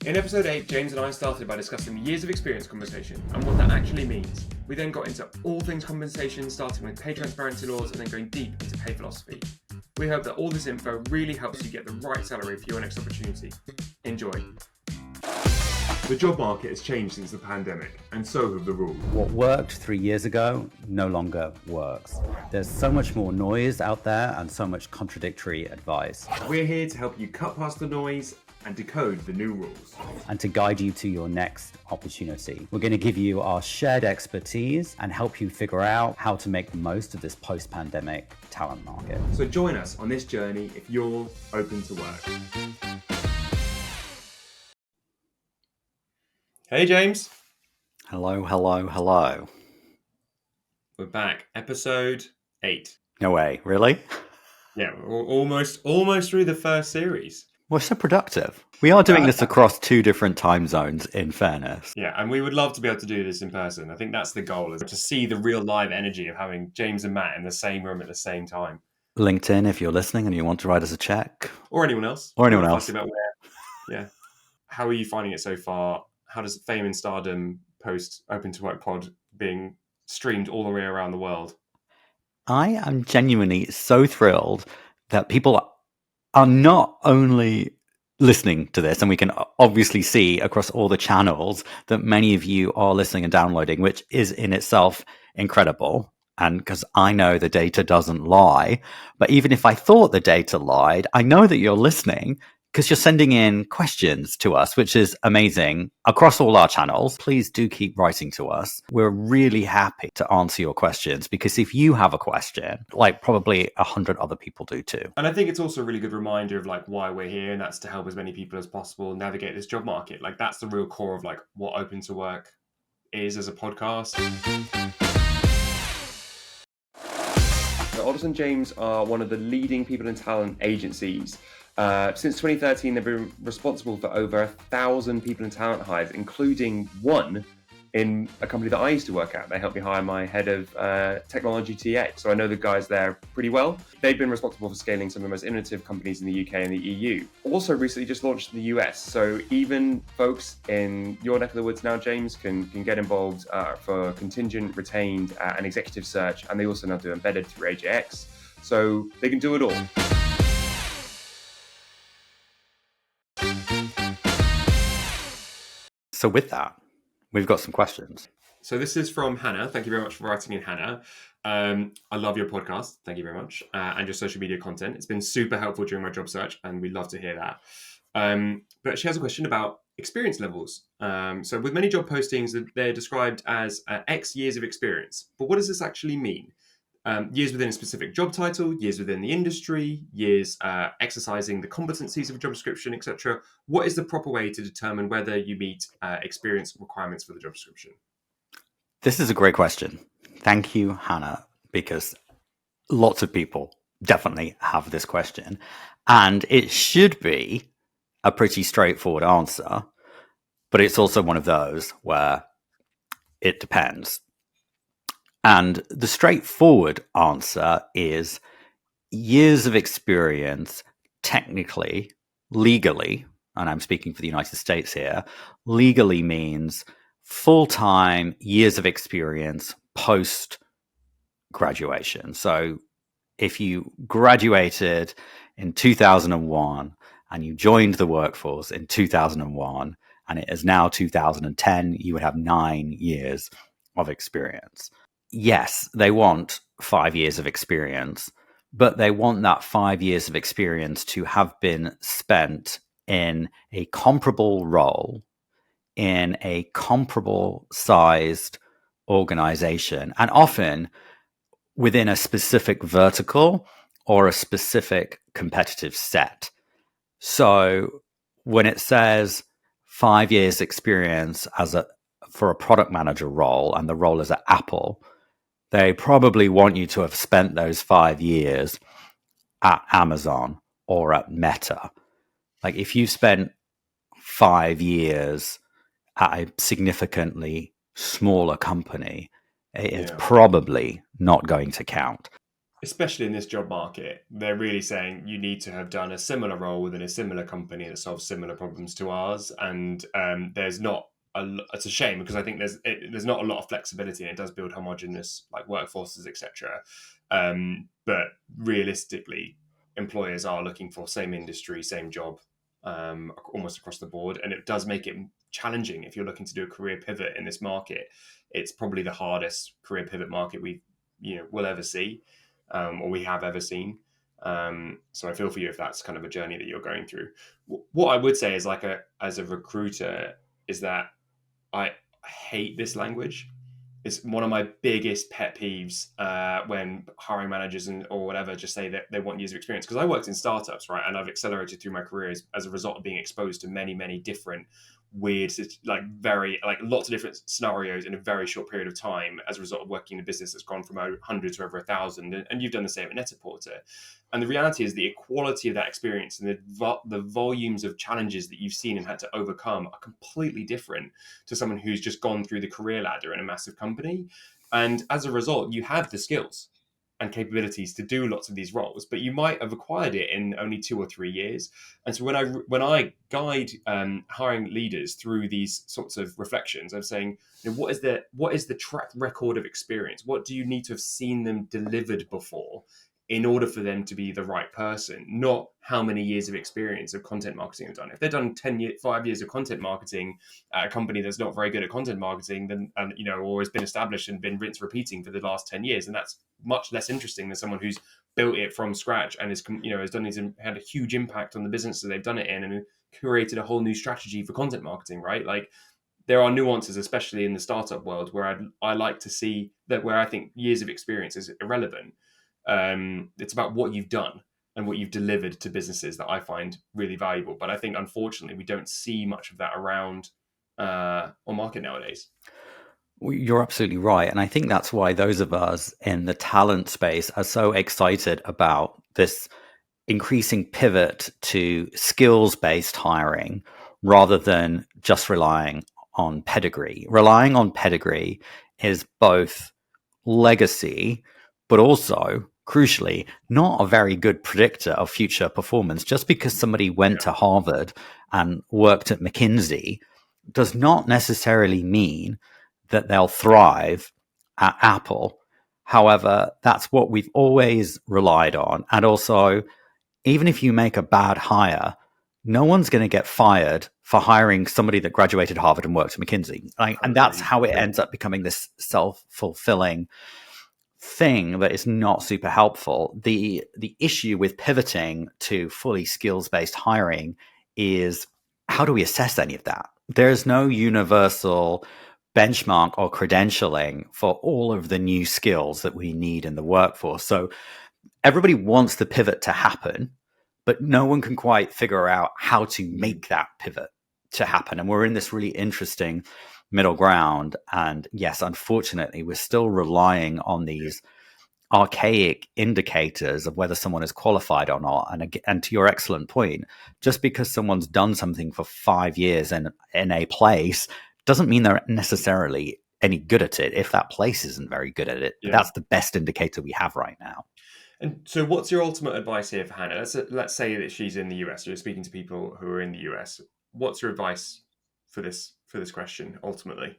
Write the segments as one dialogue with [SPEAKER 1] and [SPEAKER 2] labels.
[SPEAKER 1] In episode 8, James and I started by discussing the years of experience conversation and what that actually means. We then got into all things compensation, starting with pay transparency laws and then going deep into pay philosophy. We hope that all this info really helps you get the right salary for your next opportunity. Enjoy. The job market has changed since the pandemic, and so have the rules.
[SPEAKER 2] What worked 3 years ago no longer works. There's so much more noise out there and so much contradictory advice.
[SPEAKER 1] We're here to help you cut past the noise and decode the new rules.
[SPEAKER 2] And to guide you to your next opportunity. We're going to give you our shared expertise and help you figure out how to make the most of this post-pandemic talent market.
[SPEAKER 1] So join us on this journey if you're open to work. Hey James.
[SPEAKER 2] Hello, hello, hello.
[SPEAKER 1] We're back. Episode 8.
[SPEAKER 2] No way, really?
[SPEAKER 1] Yeah, we're almost through the first series.
[SPEAKER 2] We're so productive. We are doing this across 2 different time zones, in fairness.
[SPEAKER 1] Yeah, and we would love to be able to do this in person. I think that's the goal, is to see the real live energy of having James and Matt in the same room at the same time.
[SPEAKER 2] LinkedIn, if you're listening and you want to write us a check.
[SPEAKER 1] Or anyone else. About where. Yeah. How are you finding it so far? How does Fame and Stardom post Open to Work pod being streamed all the way around the world?
[SPEAKER 2] I am genuinely so thrilled that people are not only listening to this, and we can obviously see across all the channels that many of you are listening and downloading, which is in itself incredible. And because I know the data doesn't lie, but even if I thought the data lied, I know that you're listening because you're sending in questions to us, which is amazing across all our channels. Please do keep writing to us. We're really happy to answer your questions because if you have a question, like probably 100 other people do too.
[SPEAKER 1] And I think it's also a really good reminder of like why we're here, and that's to help as many people as possible navigate this job market. Like that's the real core of like what Open to Work is as a podcast. So Odders and James are one of the leading people and talent agencies. Since 2013, they've been responsible for over 1,000 people and talent hires, including one in a company that I used to work at. They helped me hire my head of technology TA. So I know the guys there pretty well. They've been responsible for scaling some of the most innovative companies in the UK and the EU. Also recently just launched in the US. So even folks in your neck of the woods now, James, can get involved for contingent, retained and executive search. And they also now do embedded through AJX. So they can do it all.
[SPEAKER 2] So with that, we've got some questions.
[SPEAKER 1] So this is from Hannah. Thank you very much for writing in, Hannah. I love your podcast. Thank you very much. And your social media content. It's been super helpful during my job search, and we'd love to hear that. But she has a question about experience levels. So with many job postings, they're described as X years of experience. But what does this actually mean? Years within a specific job title, years within the industry, years exercising the competencies of a job description, etc. What is the proper way to determine whether you meet experience requirements for the job description?
[SPEAKER 2] This is a great question. Thank you, Hannah, because lots of people definitely have this question. And it should be a pretty straightforward answer, but it's also one of those where it depends. And the straightforward answer is years of experience, technically, legally, and I'm speaking for the United States here, legally means full-time years of experience post-graduation. So if you graduated in 2001 and you joined the workforce in 2001 and it is now 2010, you would have 9 years of experience. Yes, they want 5 years of experience, but they want that 5 years of experience to have been spent in a comparable role, in a comparable sized organization, and often within a specific vertical or a specific competitive set. So when it says 5 years experience for a product manager role, and the role is at Apple, they probably want you to have spent those 5 years at Amazon or at Meta. Like if you spent 5 years at a significantly smaller company, it's probably not going to count.
[SPEAKER 3] especially in this job market, they're really saying you need to have done a similar role within a similar company that solves similar problems to ours. And there's not it's a shame because I think there's not a lot of flexibility, and it does build homogenous like workforces, etc. But realistically, employers are looking for same industry, same job, almost across the board, and it does make it challenging if you're looking to do a career pivot in this market. It's probably the hardest career pivot market we'll ever see, or we have ever seen. So I feel for you if that's kind of a journey that you're going through. What I would say is as a recruiter is that I hate this language. It's one of my biggest pet peeves when hiring managers or whatever just say that they want years of experience. Because I worked in startups, right, and I've accelerated through my career as a result of being exposed to many, many different weird, like lots of different scenarios in a very short period of time as a result of working in a business that's gone from 100 to over 1,000. And you've done the same at Net-a-Porter. And the reality is the equality of that experience and the volumes of challenges that you've seen and had to overcome are completely different to someone who's just gone through the career ladder in a massive company. And as a result, you have the skills and capabilities to do lots of these roles, but you might have acquired it in only 2 or 3 years. And so when I guide hiring leaders through these sorts of reflections, I'm saying, what is the track record of experience? What do you need to have seen them delivered before in order for them to be the right person? Not how many years of experience of content marketing they've done. If they've done 5 years of content marketing at a company that's not very good at content marketing, then or has been established and been rinse repeating for the last 10 years, and that's much less interesting than someone who's built it from scratch and had a huge impact on the business that they've done it in and created a whole new strategy for content marketing, right? Like, there are nuances, especially in the startup world, where I like to see that, where I think years of experience is irrelevant. It's about what you've done and what you've delivered to businesses that I find really valuable. But I think, unfortunately, we don't see much of that around on market nowadays.
[SPEAKER 2] You're absolutely right. And I think that's why those of us in the talent space are so excited about this increasing pivot to skills-based hiring rather than just relying on pedigree. Relying on pedigree is both legacy, but also, crucially, not a very good predictor of future performance. Just because somebody went to Harvard and worked at McKinsey does not necessarily mean that they'll thrive at Apple. However, that's what we've always relied on. And also, even if you make a bad hire, no one's going to get fired for hiring somebody that graduated Harvard and worked at McKinsey. And that's how it ends up becoming this self-fulfilling thing that is not super helpful. The issue with pivoting to fully skills-based hiring is, how do we assess any of that? There's no universal benchmark or credentialing for all of the new skills that we need in the workforce. So everybody wants the pivot to happen, but no one can quite figure out how to make that pivot to happen. And we're in this really interesting middle ground. And yes, unfortunately, we're still relying on these archaic indicators of whether someone is qualified or not. And to your excellent point, just because someone's done something for 5 years in a place doesn't mean they're necessarily any good at it if that place isn't very good at it. But that's the best indicator we have right now.
[SPEAKER 3] And so what's your ultimate advice here for Hannah? Let's say that she's in the US. You're speaking to people who are in the US. What's your advice for this question ultimately?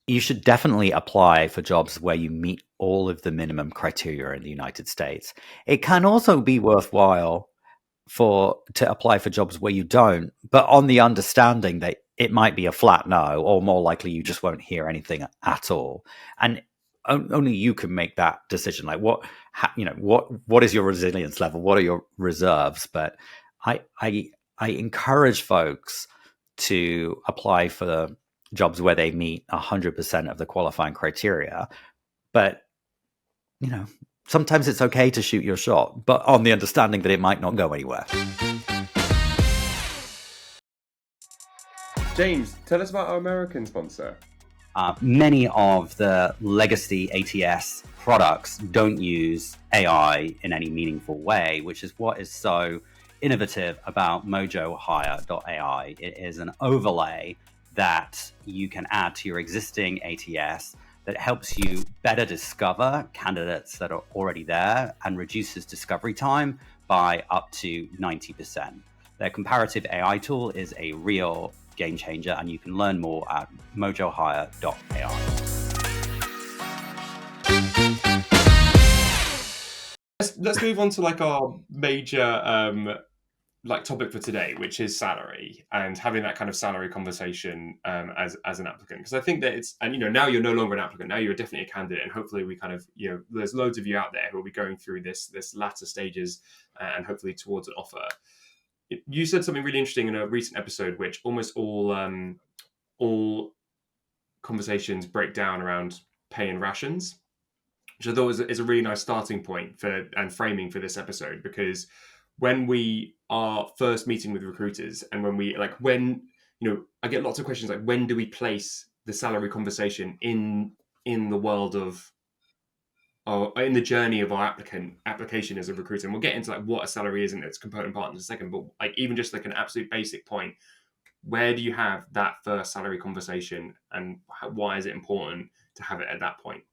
[SPEAKER 2] You should definitely apply for jobs where you meet all of the minimum criteria in the United States. It can also be worthwhile to apply for jobs where you don't, but on the understanding that it might be a flat no, or more likely you just won't hear anything at all. And only you can make that decision. Like, what is your resilience level? What are your reserves? But I encourage folks to apply for jobs where they meet 100% of the qualifying criteria. But, sometimes it's okay to shoot your shot, but on the understanding that it might not go anywhere.
[SPEAKER 1] James, tell us about our American sponsor.
[SPEAKER 2] Many of the legacy ATS products don't use AI in any meaningful way, which is what is so innovative about Mojo Hire.ai. It is an overlay that you can add to your existing ATS that helps you better discover candidates that are already there and reduces discovery time by up to 90%. Their comparative AI tool is a real game changer, and you can learn more at mojohire.ai.
[SPEAKER 3] Let's move on to like our major like topic for today, which is salary and having that kind of salary conversation as an applicant. Because I think that it's, and now you're no longer an applicant, now you're definitely a candidate, and hopefully we kind of, there's loads of you out there who will be going through this latter stages and hopefully towards an offer. You said something really interesting in a recent episode, which almost all conversations break down around pay and rations, which I thought is a really nice starting point for and framing for this episode. Because when we are first meeting with recruiters, and when I get lots of questions like, when do we place the salary conversation in the world of, or in the journey of our application as a recruiter? And we'll get into like what a salary is and its component part in a second, but like even just like an absolute basic point, where do you have that first salary conversation, and why is it important to have it at that point?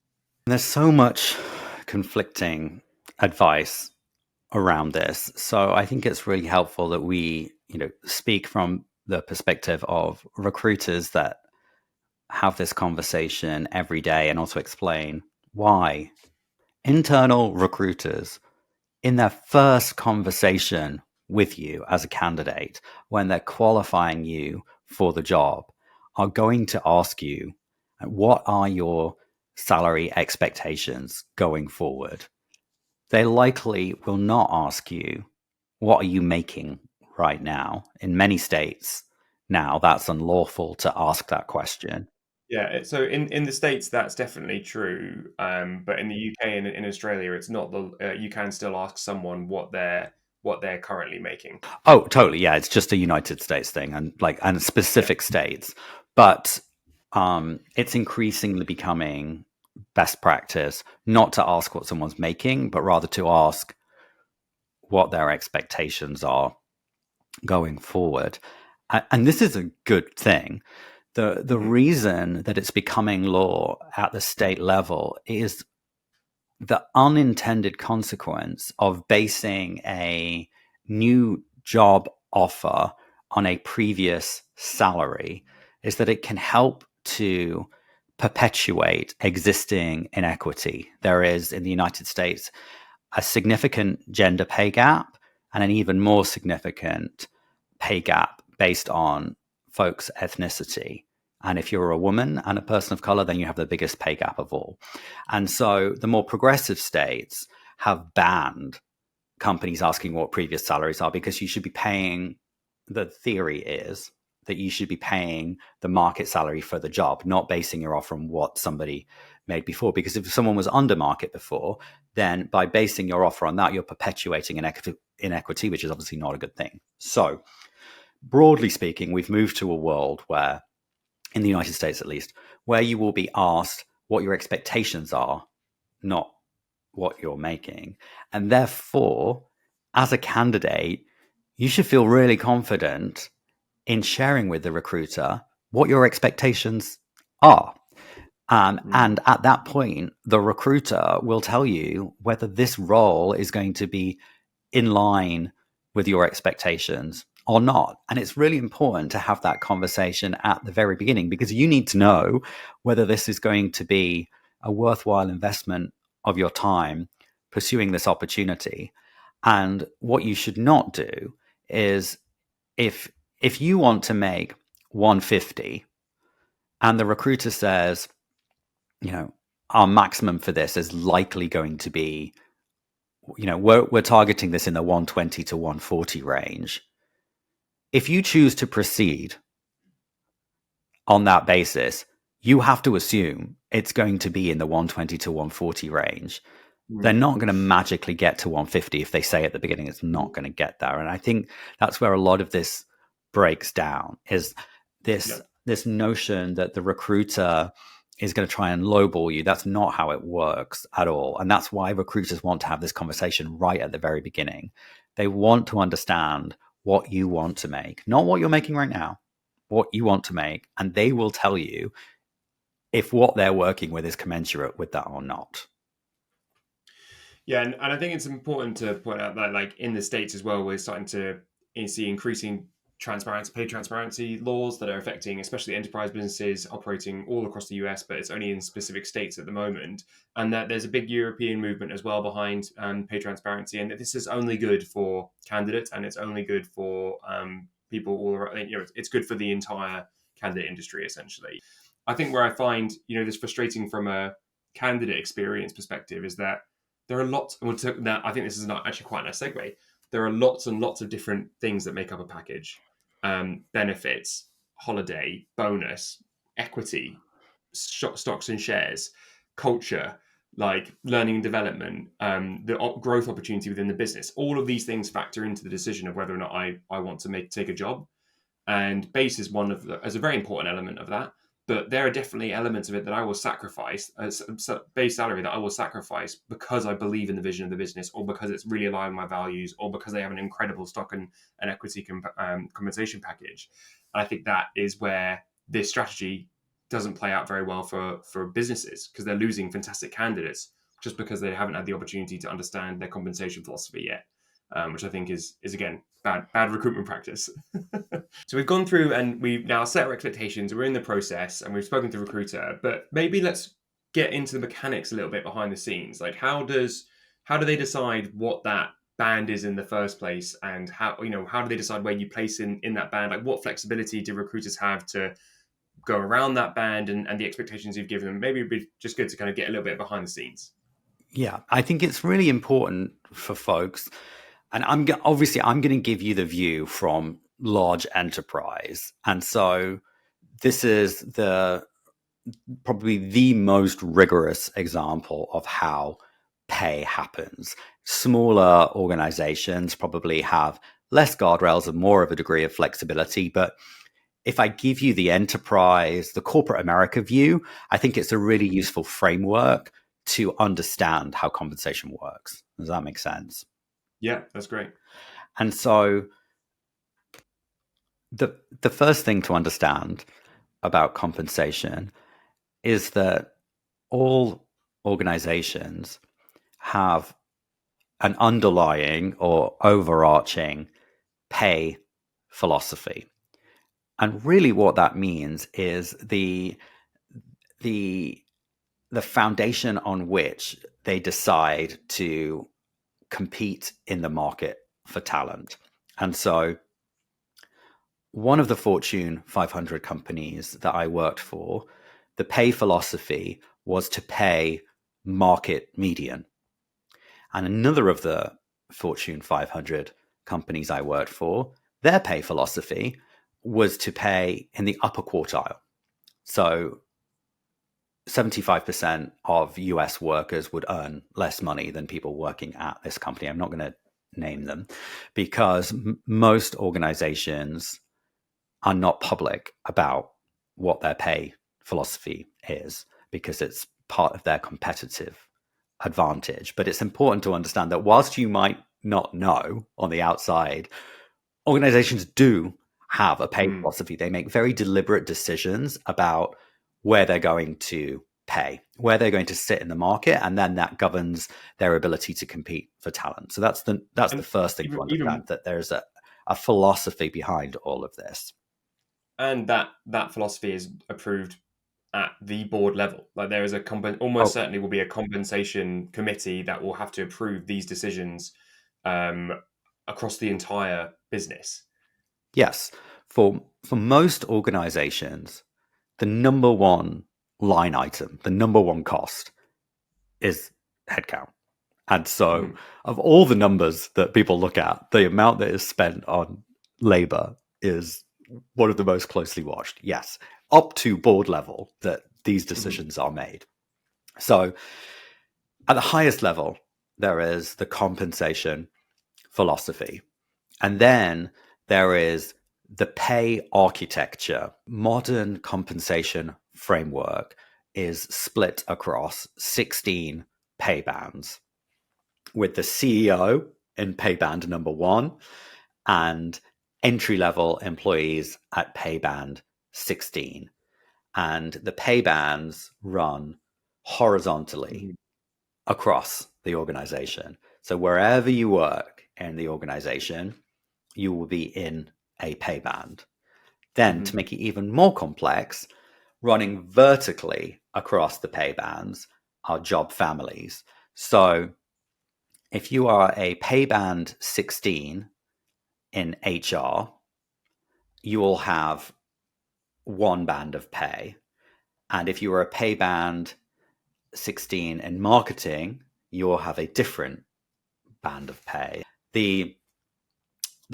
[SPEAKER 2] There's so much conflicting advice around this. So I think it's really helpful that we, speak from the perspective of recruiters that have this conversation every day, and also explain why internal recruiters, in their first conversation with you as a candidate, when they're qualifying you for the job, are going to ask you, what are your salary expectations going forward? They likely will not ask you, what are you making right now? In many states now, that's unlawful to ask that question.
[SPEAKER 3] Yeah, so in the States, that's definitely true. But in the UK and in Australia, it's not. You can still ask someone what they're currently making.
[SPEAKER 2] Oh, totally. Yeah, it's just a United States thing, and specific states. But it's increasingly becoming best practice not to ask what someone's making, but rather to ask what their expectations are going forward. And this is a good thing. The reason that it's becoming law at the state level is the unintended consequence of basing a new job offer on a previous salary is that it can help to perpetuate existing inequity. There is, in the United States, a significant gender pay gap and an even more significant pay gap based on folks' ethnicity. And if you're a woman and a person of color, then you have the biggest pay gap of all. And so the more progressive states have banned companies asking what previous salaries are, because you should be paying, the theory is that you should be paying the market salary for the job, not basing your offer on what somebody made before. Because if someone was under market before, then by basing your offer on that, you're perpetuating inequity, which is obviously not a good thing. So broadly speaking, we've moved to a world where, in the United States at least, where you will be asked what your expectations are, not what you're making. And therefore, as a candidate, you should feel really confident in sharing with the recruiter what your expectations are. And at that point, the recruiter will tell you whether this role is going to be in line with your expectations or not. And it's really important to have that conversation at the very beginning, because you need to know whether this is going to be a worthwhile investment of your time pursuing this opportunity. And what you should not do is, if you want to make 150 and the recruiter says, our maximum for this is likely going to be, we're targeting this in the 120 to 140 range. If you choose to proceed on that basis, you have to assume it's going to be in the 120 to 140 range. They're not going to magically get to 150 if they say at the beginning it's not going to get there. And I think that's where a lot of this breaks down, is this notion that the recruiter is going to try and lowball you. That's not how it works at all. And that's why recruiters want to have this conversation right at the very beginning. They want to understand what you want to make, not what you're making right now, what you want to make. And they will tell you if what they're working with is commensurate with that or not.
[SPEAKER 3] Yeah, and I think it's important to point out that, like, in the States as well, we're starting to see increasing pay transparency laws that are affecting especially enterprise businesses operating all across the US, but it's only in specific states at the moment. And that there's a big European movement as well behind pay transparency, and that this is only good for candidates, and it's only good for people all around. It's good for the entire candidate industry, essentially. I think where I find this frustrating from a candidate experience perspective is that there are lots, and I think this is not actually quite a nice segue. There are lots and lots of different things that make up a package: benefits, holiday, bonus, equity, stocks and shares, culture, like learning and development, the growth opportunity within the business. All of these things factor into the decision of whether or not I want to take a job. And base is as a very important element of that. But there are definitely elements of it that I will sacrifice, as base salary that I will sacrifice because I believe in the vision of the business, or because it's really aligned with my values, or because they have an incredible stock and equity compensation package. And I think that is where this strategy doesn't play out very well for businesses, because they're losing fantastic candidates just because they haven't had the opportunity to understand their compensation philosophy yet, which I think is again bad recruitment practice. So we've gone through and we've now set our expectations. We're in the process and we've spoken to the recruiter, but maybe let's get into the mechanics a little bit behind the scenes. Like, how do they decide what that band is in the first place, and how do they decide where you place in that band? Like, what flexibility do recruiters have to go around that band and the expectations you've given them? Maybe it'd be just good to kind of get a little bit behind the scenes.
[SPEAKER 2] Yeah, I think it's really important for folks. And I'm going to give you the view from large enterprise. And so this is probably the most rigorous example of how pay happens. Smaller organizations probably have less guardrails and more of a degree of flexibility. But if I give you the enterprise, the corporate America view, I think it's a really useful framework to understand how compensation works. Does that make sense?
[SPEAKER 3] Yeah, that's great.
[SPEAKER 2] And so the first thing to understand about compensation is that all organizations have an underlying or overarching pay philosophy. And really what that means is the foundation on which they decide to compete in the market for talent. And so one of the Fortune 500 companies that I worked for, the pay philosophy was to pay market median. And another of the Fortune 500 companies I worked for, their pay philosophy was to pay in the upper quartile. So 75% of US workers would earn less money than people working at this company. I'm not going to name them because most organizations are not public about what their pay philosophy is, because it's part of their competitive advantage. But it's important to understand that whilst you might not know on the outside, organizations do have a pay philosophy. They make very deliberate decisions about where they're going to pay, where they're going to sit in the market, and then that governs their ability to compete for talent. So that's the first thing to understand, that there's a philosophy behind all of this.
[SPEAKER 3] And that philosophy is approved at the board level. Like, there is certainly will be a compensation committee that will have to approve these decisions across the entire business.
[SPEAKER 2] Yes. For most organizations, the number one line item, the number one cost is headcount. And so of all the numbers that people look at, the amount that is spent on labor is one of the most closely watched. Yes, up to board level that these decisions are made. So at the highest level, there is the compensation philosophy. And then there is the pay architecture. Modern compensation framework is split across 16 pay bands, with the CEO in pay band number 1 and entry-level employees at pay band 16. and the pay bands run horizontally across the organization. So wherever you work in the organization, you will be in a pay band. Then, to make it even more complex, running vertically across the pay bands are job families. So if you are a pay band 16 in HR, you will have one band of pay. And if you are a pay band 16 in marketing, you will have a different band of pay. The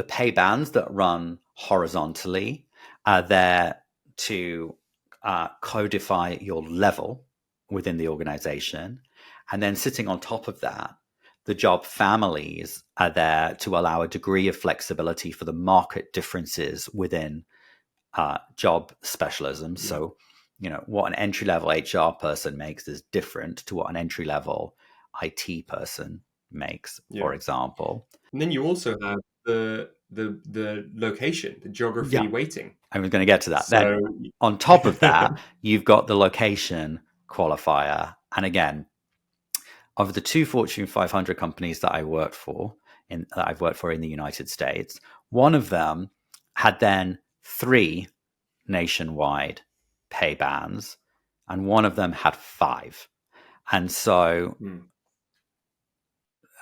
[SPEAKER 2] pay bands that run horizontally are there to codify your level within the organization. And then sitting on top of that, the job families are there to allow a degree of flexibility for the market differences within job specialisms. So, what an entry-level HR person makes is different to what an entry-level IT person makes, for example.
[SPEAKER 3] And then you also have the location, the geography weighting.
[SPEAKER 2] I was going to get to that.
[SPEAKER 3] So
[SPEAKER 2] Then on top of that, you've got the location qualifier. And again, of the 2 Fortune 500 companies that I've worked for in the United States, one of them had then 3 nationwide pay bands, and one of them had 5. And so,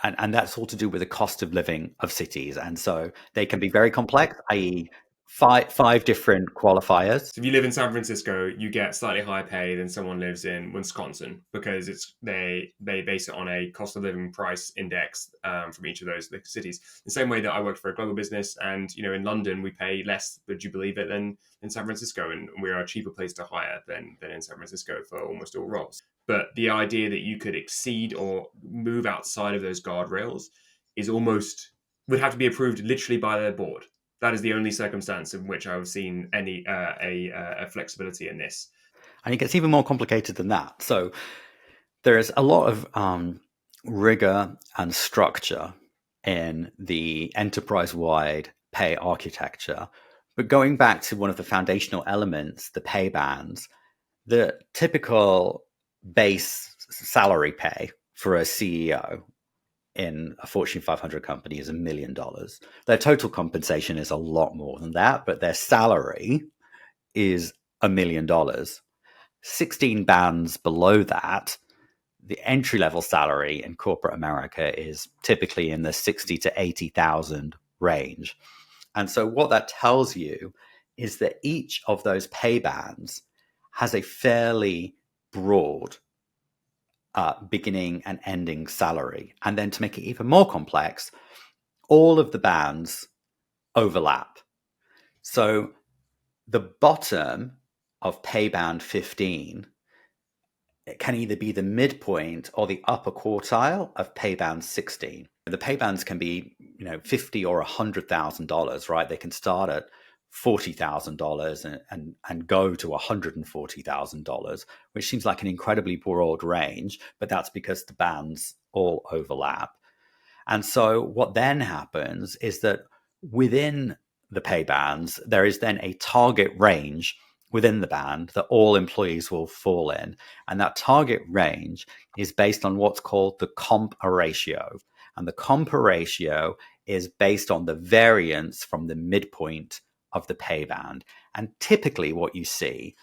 [SPEAKER 2] and that's all to do with the cost of living of cities. And so they can be very complex, i.e., five different qualifiers.
[SPEAKER 3] So if you live in San Francisco, you get slightly higher pay than someone lives in Wisconsin, because they base it on a cost of living price index from each of those cities. The same way that I worked for a global business, and in London we pay less, would you believe it, than in San Francisco, and we're a cheaper place to hire than in San Francisco for almost all roles. But the idea that you could exceed or move outside of those guardrails would have to be approved literally by their board. That is the only circumstance in which I've seen any a flexibility in this.
[SPEAKER 2] And it gets even more complicated than that. So there is a lot of rigor and structure in the enterprise-wide pay architecture. But going back to one of the foundational elements, the pay bands, the typical base salary pay for a CEO in a Fortune 500 company is $1 million. Their total compensation is a lot more than that, but their salary is $1 million. 16 bands below that, the entry level salary in corporate America is typically in the 60 to 80,000 range. And so what that tells you is that each of those pay bands has a fairly broad beginning and ending salary. And then to make it even more complex, all of the bands overlap. So the bottom of pay band 15, it can either be the midpoint or the upper quartile of pay band 16. The pay bands can be, $50,000 or $100,000, right? They can start at $40,000 and go to $140,000, which seems like an incredibly broad range, but that's because the bands all overlap. And so what then happens is that within the pay bands, there is then a target range within the band that all employees will fall in. And that target range is based on what's called the comp ratio. And the comp ratio is based on the variance from the midpoint of the pay band. And typically what you see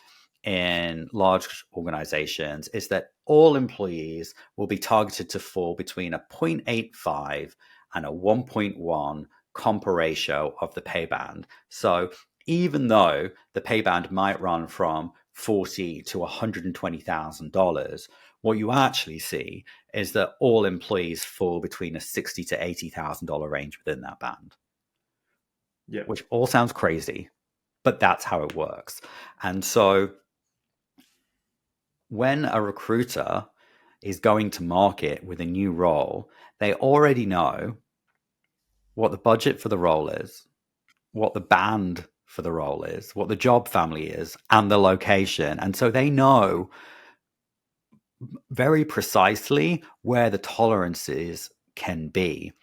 [SPEAKER 2] in large organizations is that all employees will be targeted to fall between a 0.85 and a 1.1 comp ratio of the pay band. So even though the pay band might run from $40,000 to $120,000, what you actually see is that all employees fall between a $60,000 to $80,000 range within that band.
[SPEAKER 3] Yeah.
[SPEAKER 2] Which all sounds crazy, but that's how it works. And so when a recruiter is going to market with a new role, they already know what the budget for the role is, what the band for the role is, what the job family is, and the location. And so they know very precisely where the tolerances can be.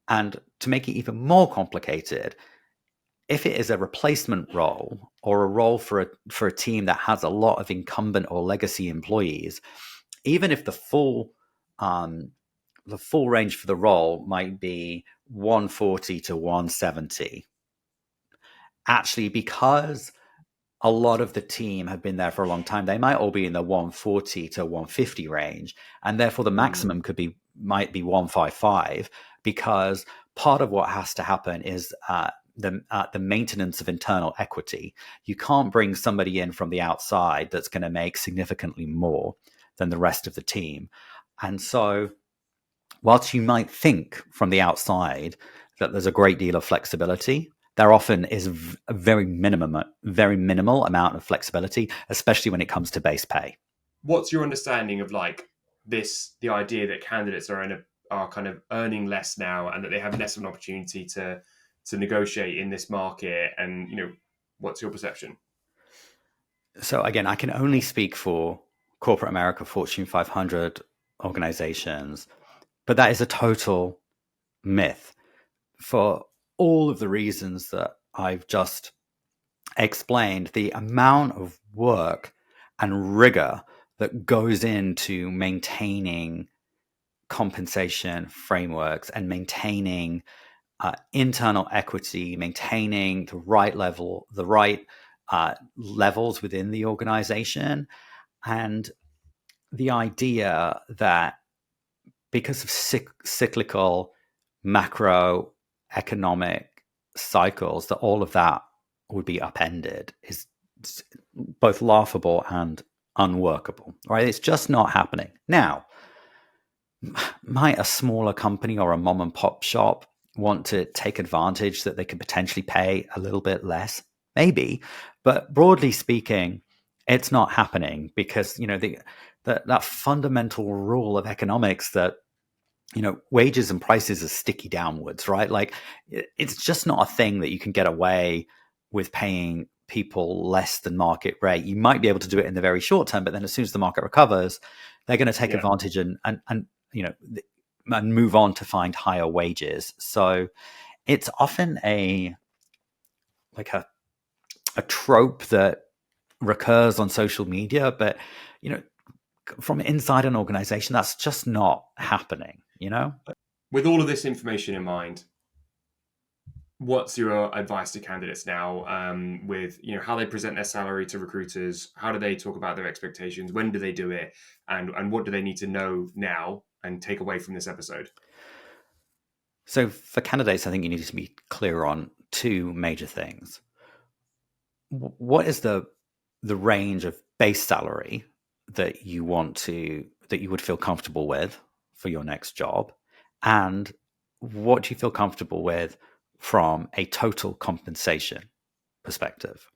[SPEAKER 2] And to make it even more complicated, if it is a replacement role or a role for a team that has a lot of incumbent or legacy employees, even if the full range for the role might be 140 to 170, actually, because a lot of the team have been there for a long time, they might all be in the 140 to 150 range, and therefore the maximum might be 155, because part of what has to happen is the maintenance of internal equity. You can't bring somebody in from the outside that's going to make significantly more than the rest of the team. And so whilst you might think from the outside that there's a great deal of flexibility, there often is a very minimal amount of flexibility, especially when it comes to base pay.
[SPEAKER 3] What's your understanding of like the idea that candidates are kind of earning less now, and that they have less of an opportunity to negotiate in this market? And, what's your perception?
[SPEAKER 2] So again, I can only speak for corporate America, Fortune 500 organizations, but that is a total myth for all of the reasons that I've just explained. The amount of work and rigor that goes into maintaining compensation frameworks and maintaining internal equity, maintaining the right levels within the organization, and the idea that because of cyclical macroeconomic cycles, that all of that would be upended is both laughable and unworkable, right? It's just not happening. Now, might a smaller company or a mom and pop shop want to take advantage that they could potentially pay a little bit less? Maybe, but broadly speaking, it's not happening, because that fundamental rule of economics that wages and prices are sticky downwards, right? Like, it's just not a thing that you can get away with paying people less than market rate. You might be able to do it in the very short term, but then as soon as the market recovers, they're going to take advantage and move on to find higher wages. So it's often a trope that recurs on social media, but from inside an organization, that's just not happening.
[SPEAKER 3] With all of this information in mind, what's your advice to candidates now, with how they present their salary to recruiters? How do they talk about their expectations? When do they do it? And what do they need to know now and take away from this episode?
[SPEAKER 2] So for candidates, I think you need to be clear on two major things. What is the range of base salary that you would feel comfortable with for your next job? And what do you feel comfortable with from a total compensation perspective?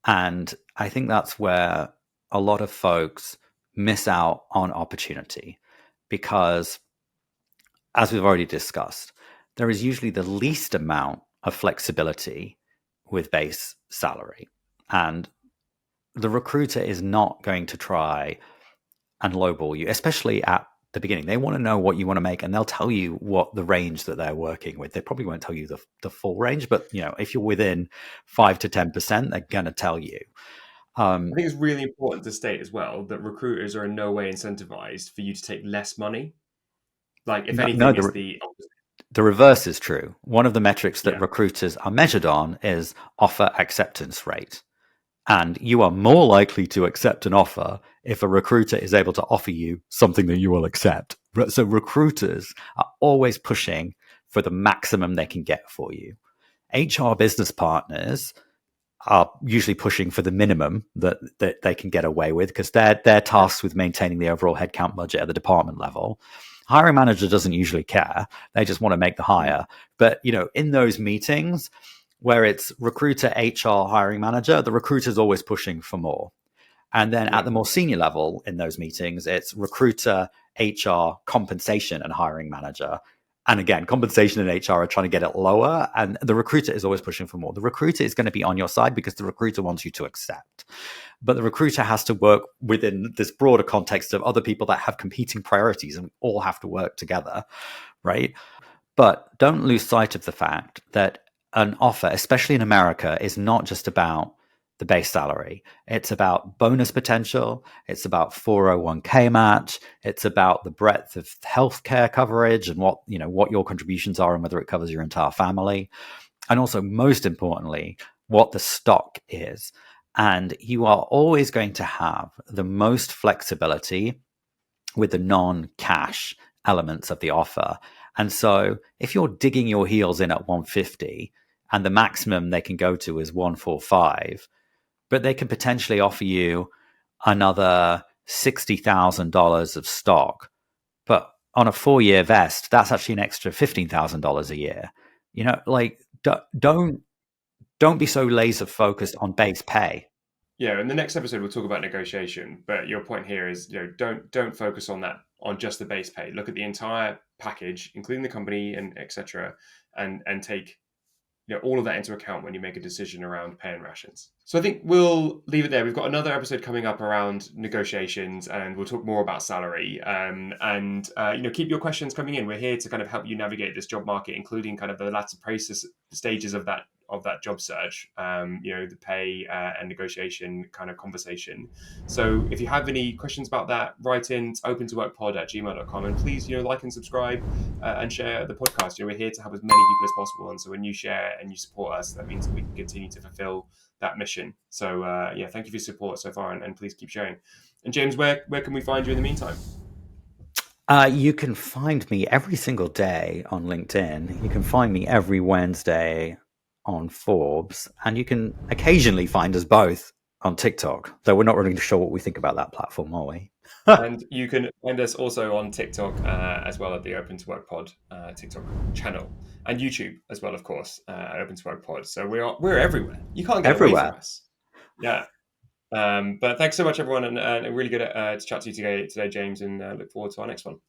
[SPEAKER 2] And I think that's where a lot of folks miss out on opportunity, because, as we've already discussed, there is usually the least amount of flexibility with base salary. And the recruiter is not going to try and lowball you, especially at the beginning. They want to know what you want to make, and they'll tell you what the range that they're working with. They probably won't tell you the full range, but if you're within 5 to 10%, they're going to tell you.
[SPEAKER 3] I think it's really important to state as well that recruiters are in no way incentivized for you to take less money. Like, if anything, it's the opposite.
[SPEAKER 2] The reverse is true. One of the metrics that recruiters are measured on is offer acceptance rate. And you are more likely to accept an offer if a recruiter is able to offer you something that you will accept. So recruiters are always pushing for the maximum they can get for you. HR business partners are usually pushing for the minimum that they can get away with, because they're tasked with maintaining the overall headcount budget at the department level. Hiring manager doesn't usually care. They just want to make the hire. But, in those meetings where it's recruiter, HR, hiring manager, the recruiter is always pushing for more. And then at the more senior level in those meetings, it's recruiter, HR, compensation, and hiring manager. And again, compensation and HR are trying to get it lower, and the recruiter is always pushing for more. The recruiter is going to be on your side because the recruiter wants you to accept. But the recruiter has to work within this broader context of other people that have competing priorities, and we all have to work together, right? But don't lose sight of the fact that an offer, especially in America, is not just about the base salary. It's about bonus potential. It's about 401k match. It's about the breadth of healthcare coverage and what your contributions are and whether it covers your entire family. And also, most importantly, what the stock is. And you are always going to have the most flexibility with the non-cash elements of the offer. And so if you're digging your heels in at 150 and the maximum they can go to is 145, but they can potentially offer you another $60,000 of stock, but on a 4-year vest, that's actually an extra $15,000 a year. Like don't be so laser focused on base pay.
[SPEAKER 3] Yeah, in the next episode we'll talk about negotiation, but your point here is don't focus on that, on just the base pay. Look at the entire package, including the company and etc., and take all of that into account when you make a decision around pay and rations. So I think we'll leave it there. We've got another episode coming up around negotiations, and we'll talk more about salary. And keep your questions coming in. We're here to kind of help you navigate this job market, including kind of the latter process stages of that job search. The pay and negotiation kind of conversation. So if you have any questions about that, write in. It's opentoworkpod@gmail.com, and please like and subscribe and share the podcast. We're here to help as many people as possible, and so when you share and you support us, that means that we can continue to fulfill that mission. So thank you for your support so far, and please keep sharing. And James, where can we find you in the meantime?
[SPEAKER 2] You can find me every single day on LinkedIn. You can find me every Wednesday on Forbes, and you can occasionally find us both on TikTok, though we're not really sure what we think about that platform, are we?
[SPEAKER 3] And you can find us also on TikTok as well, at the Open to Work Pod TikTok channel, and YouTube as well, of course, at Open to Work Pod. So we're everywhere. You can't get
[SPEAKER 2] everywhere
[SPEAKER 3] away from us. Yeah. But thanks so much, everyone, and really good to chat to you today, James, and look forward to our next one.